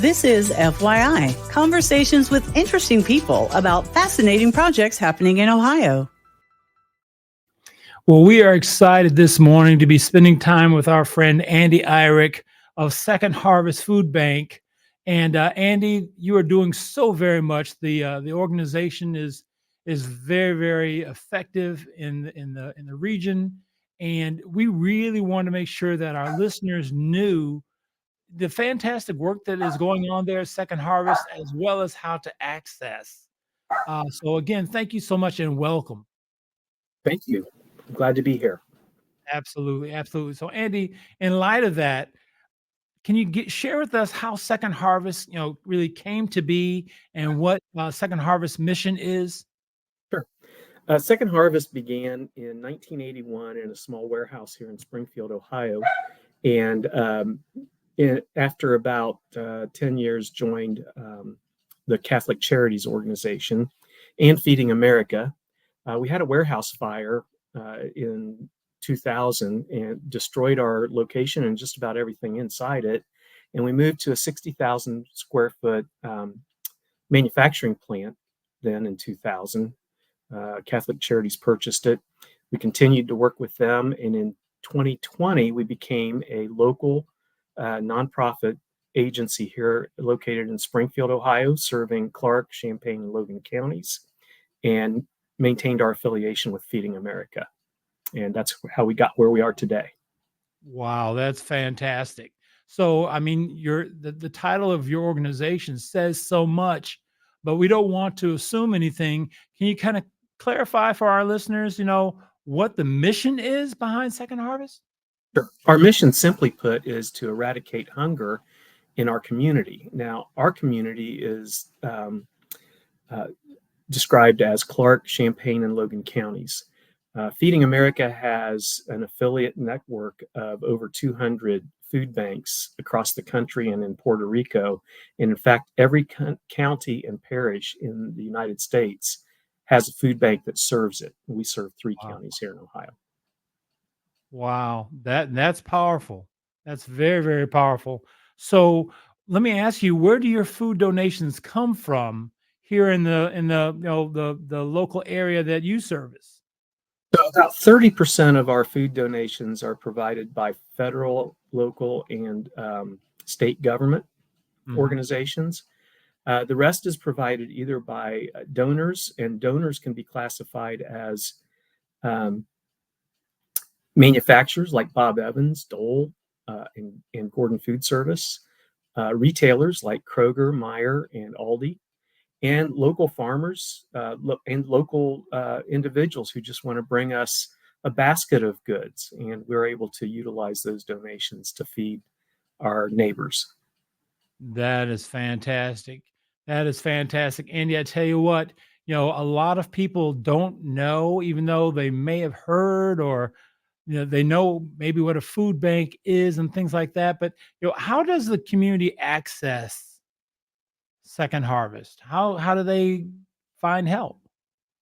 This is FYI, conversations with interesting people about fascinating projects happening in Ohio. Well, we are excited this morning to be spending time with our friend Andy Irick of Second Harvest Food Bank. And Andy, you are doing so very much. The organization is very, very effective in the region, and we really want to make sure that our listeners knew the fantastic work that is going on there at Second Harvest, as well as how to access. So again, thank you so much and welcome. Thank you. I'm glad to be here. Absolutely, absolutely. So Andy, in light of that, can you share with us how Second Harvest, really came to be and what Second Harvest mission is? Sure. Second Harvest began in 1981 in a small warehouse here in Springfield, Ohio. And after about 10 years, joined the Catholic Charities Organization and Feeding America. We had a warehouse fire in 2000 and destroyed our location and just about everything inside it. And we moved to a 60,000 square foot manufacturing plant then in 2000. Catholic Charities purchased it. We continued to work with them. And in 2020, we became a local nonprofit agency here located in Springfield, Ohio, serving Clark, Champaign, and Logan counties, and maintained our affiliation with Feeding America. And that's how we got where we are today. Wow, that's fantastic. So, I mean, the title of your organization says so much, but we don't want to assume anything. Can you kind of clarify for our listeners, what the mission is behind Second Harvest? Sure. Our mission, simply put, is to eradicate hunger in our community. Now, our community is described as Clark, Champaign, and Logan counties. Feeding America has an affiliate network of over 200 food banks across the country and in Puerto Rico. And in fact, every county and parish in the United States has a food bank that serves it. We serve 3 counties here in Ohio. Wow, that's powerful. That's very, very powerful. So let me ask you, where do your food donations come from here in the local area that you service? So about 30% of our food donations are provided by federal, local, and state government organizations. The rest is provided either by donors, and donors can be classified as manufacturers like Bob Evans, Dole, and Gordon Food Service, retailers like Kroger, Meijer, and Aldi, and local farmers and local individuals who just want to bring us a basket of goods, and we're able to utilize those donations to feed our neighbors. That is fantastic. That is fantastic. Andy, I tell you what, a lot of people don't know, even though they may have heard or they know maybe what a food bank is and things like that. But how does the community access Second Harvest? How do they find help?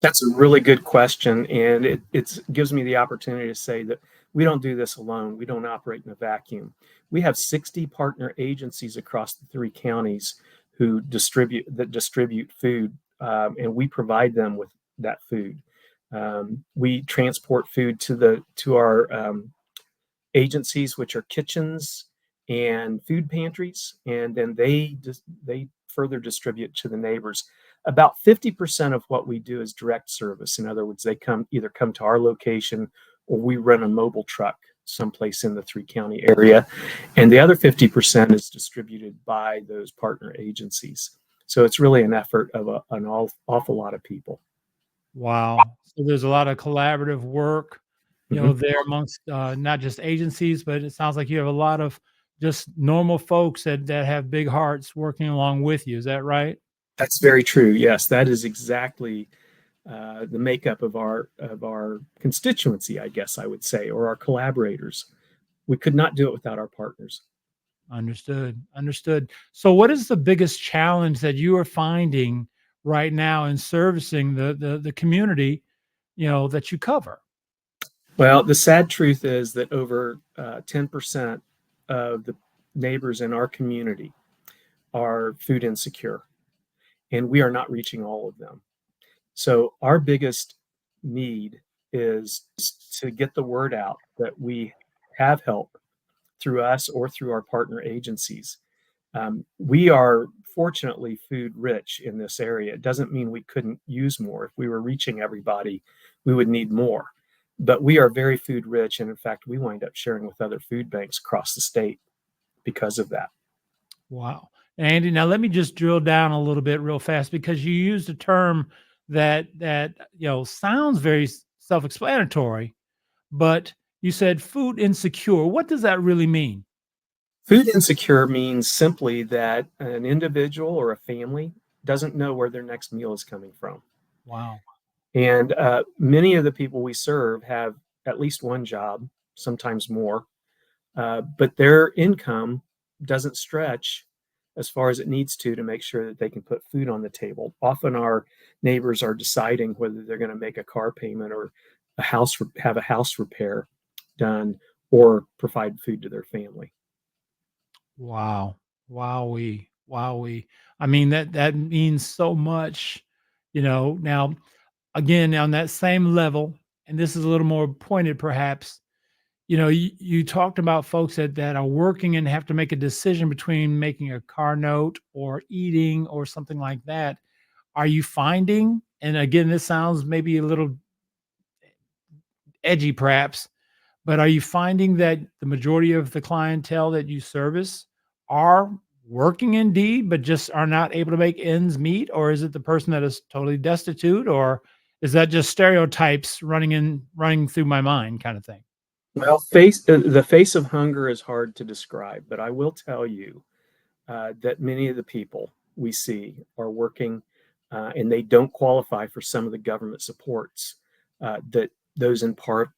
That's a really good question, and it gives me the opportunity to say that we don't do this alone. We don't operate in a vacuum. We have 60 partner agencies across the 3 counties who distribute food, and we provide them with that food. We transport food to our agencies, which are kitchens and food pantries, and then they further distribute to the neighbors. About 50% of what we do is direct service. In other words, they either come to our location or we run a mobile truck someplace in the 3-county area. And the other 50% is distributed by those partner agencies. So it's really an effort of an awful lot of people. Wow. So there's a lot of collaborative work, there amongst not just agencies, but it sounds like you have a lot of just normal folks that have big hearts working along with you. Is that right? That's very true. Yes, that is exactly the makeup of our constituency, I guess I would say, or our collaborators. We could not do it without our partners. Understood. So what is the biggest challenge that you are finding right now in servicing the community, that you cover? Well, the sad truth is that over 10% of the neighbors in our community are food insecure, and we are not reaching all of them. So our biggest need is to get the word out that we have help through us or through our partner agencies. We are fortunately food rich in this area. It doesn't mean we couldn't use more. If we were reaching everybody, we would need more. But we are very food rich. And in fact, we wind up sharing with other food banks across the state because of that. Wow. Andy, now let me just drill down a little bit real fast because you used a term that sounds very self-explanatory, but you said food insecure. What does that really mean? Food insecure means simply that an individual or a family doesn't know where their next meal is coming from. Wow. And many of the people we serve have at least one job, sometimes more, but their income doesn't stretch as far as it needs to make sure that they can put food on the table. Often our neighbors are deciding whether they're going to make a car payment or have a house repair done or provide food to their family. Wow. Wowee. Wowee. I mean, that means so much, now again, on that same level, and this is a little more pointed perhaps, you talked about folks that are working and have to make a decision between making a car note or eating or something like that. Are you finding, and again, this sounds maybe a little edgy perhaps, but are you finding that the majority of the clientele that you service are working indeed, but just are not able to make ends meet? Or is it the person that is totally destitute? Or is that just stereotypes running through my mind kind of thing? Well, the face of hunger is hard to describe, but I will tell you that many of the people we see are working and they don't qualify for some of the government supports that those in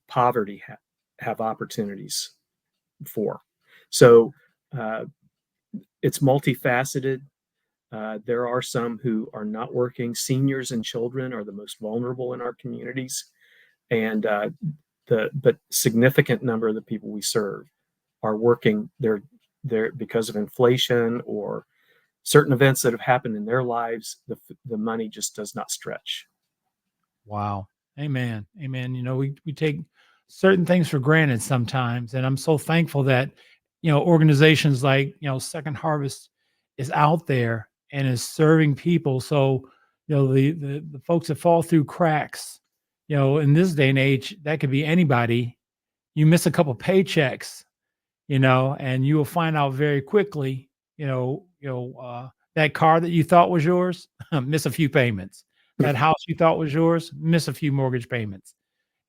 poverty have opportunities for. So it's multifaceted. There are some who are not working. Seniors and children are the most vulnerable in our communities. And but significant number of the people we serve are working there because of inflation or certain events that have happened in their lives. The money just does not stretch. Wow. Amen. Amen. We take certain things for granted sometimes. And I'm so thankful that, organizations like, Second Harvest is out there and is serving people. So, the folks that fall through cracks, in this day and age, that could be anybody. You miss a couple paychecks, and you will find out very quickly, that car that you thought was yours, miss a few payments. That house you thought was yours, miss a few mortgage payments,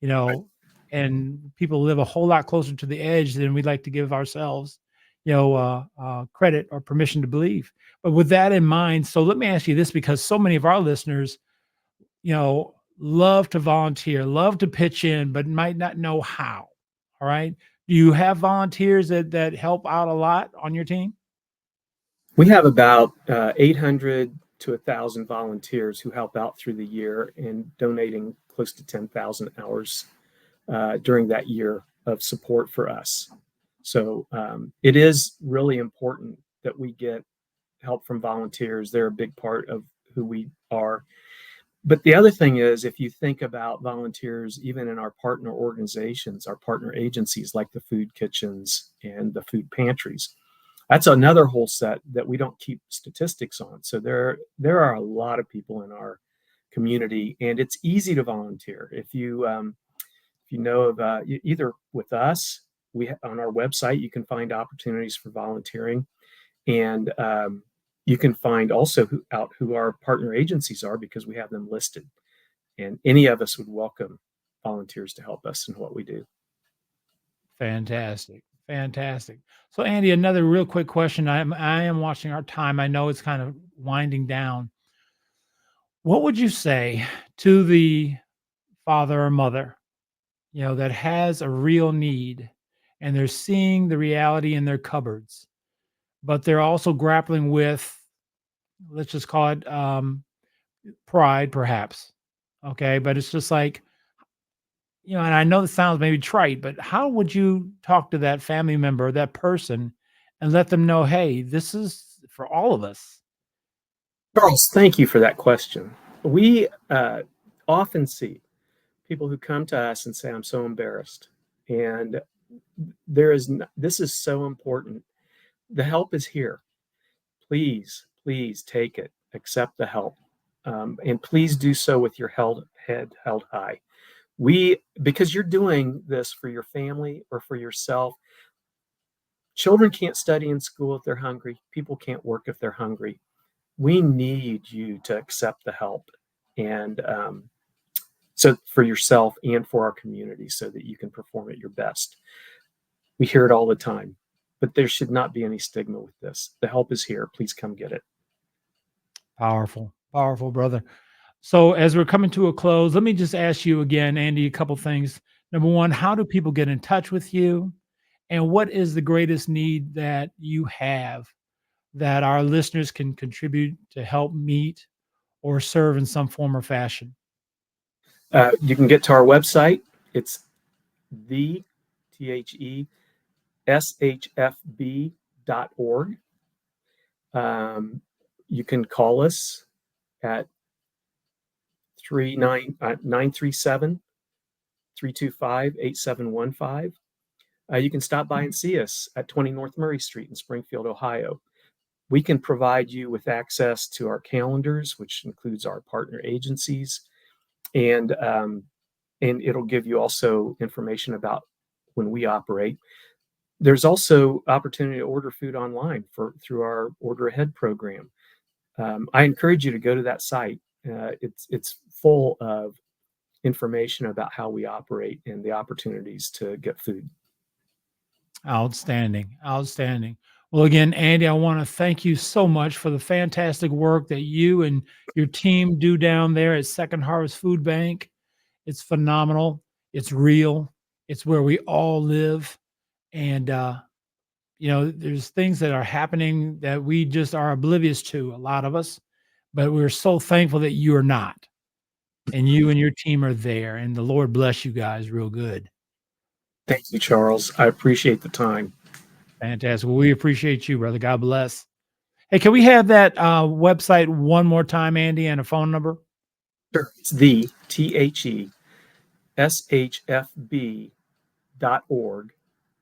and people live a whole lot closer to the edge than we'd like to give ourselves, credit or permission to believe. But with that in mind, so let me ask you this, because so many of our listeners, love to volunteer, love to pitch in, but might not know how. All right. Do you have volunteers that help out a lot on your team? We have about 800 to 1,000 volunteers who help out through the year and donating close to 10,000 hours during that year of support for us. So it is really important that we get help from volunteers. They're a big part of who we are. But the other thing is, if you think about volunteers, even in our partner organizations, our partner agencies like the food kitchens and the food pantries, that's another whole set that we don't keep statistics on. So there are a lot of people in our community, and it's easy to volunteer. If you know of either with us, on our website, you can find opportunities for volunteering, and you can find also who our partner agencies are, because we have them listed. And any of us would welcome volunteers to help us in what we do. Fantastic. Fantastic. So Andy, another real quick question. I am watching our time. I know it's kind of winding down. What would you say to the father or mother, that has a real need and they're seeing the reality in their cupboards, but they're also grappling with, let's just call it pride, perhaps. Okay. But it's just like, and I know this sounds maybe trite, but how would you talk to that family member, that person, and let them know, hey, this is for all of us? Charles, thank you for that question. We often see people who come to us and say, "I'm so embarrassed," and this is so important. The help is here. Please, please take it. Accept the help, and please do so with your head held high. Because you're doing this for your family or for yourself. Children can't study in school if they're hungry. People can't work if they're hungry. We need you to accept the help, and so for yourself and for our community, so that you can perform at your best. We hear it all the time, but there should not be any stigma with this. The help is here. Please come get it. Powerful, powerful, brother. So as we're coming to a close, let me just ask you again, Andy, a couple things. Number one, how do people get in touch with you? And what is the greatest need that you have that our listeners can contribute to help meet or serve in some form or fashion? You can get to our website. It's theshfb.org. You can call us at 937-325-8715. You can stop by and see us at 20 North Murray Street in Springfield, Ohio. We can provide you with access to our calendars, which includes our partner agencies, and it'll give you also information about when we operate. There's also opportunity to order food online through our Order Ahead program. I encourage you to go to that site. It's full of information about how we operate and the opportunities to get food. Outstanding. Outstanding. Well, again, Andy, I want to thank you so much for the fantastic work that you and your team do down there at Second Harvest Food Bank. It's phenomenal. It's real. It's where we all live. And, there's things that are happening that we just are oblivious to, a lot of us, but we're so thankful that you're not. And you and your team are there. And the Lord bless you guys real good. Thank you, Charles. I appreciate the time. Fantastic. Well, we appreciate you, brother. God bless. Hey, can we have that website one more time, Andy, and a phone number? Sure. It's theshfb.org,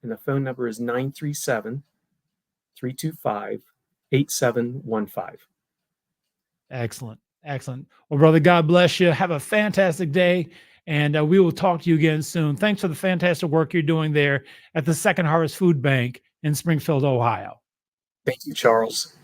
and the phone number is 937-325-8715. Excellent. Excellent. Well, brother, God bless you. Have a fantastic day, and we will talk to you again soon. Thanks for the fantastic work you're doing there at the Second Harvest Food Bank in Springfield, Ohio. Thank you, Charles.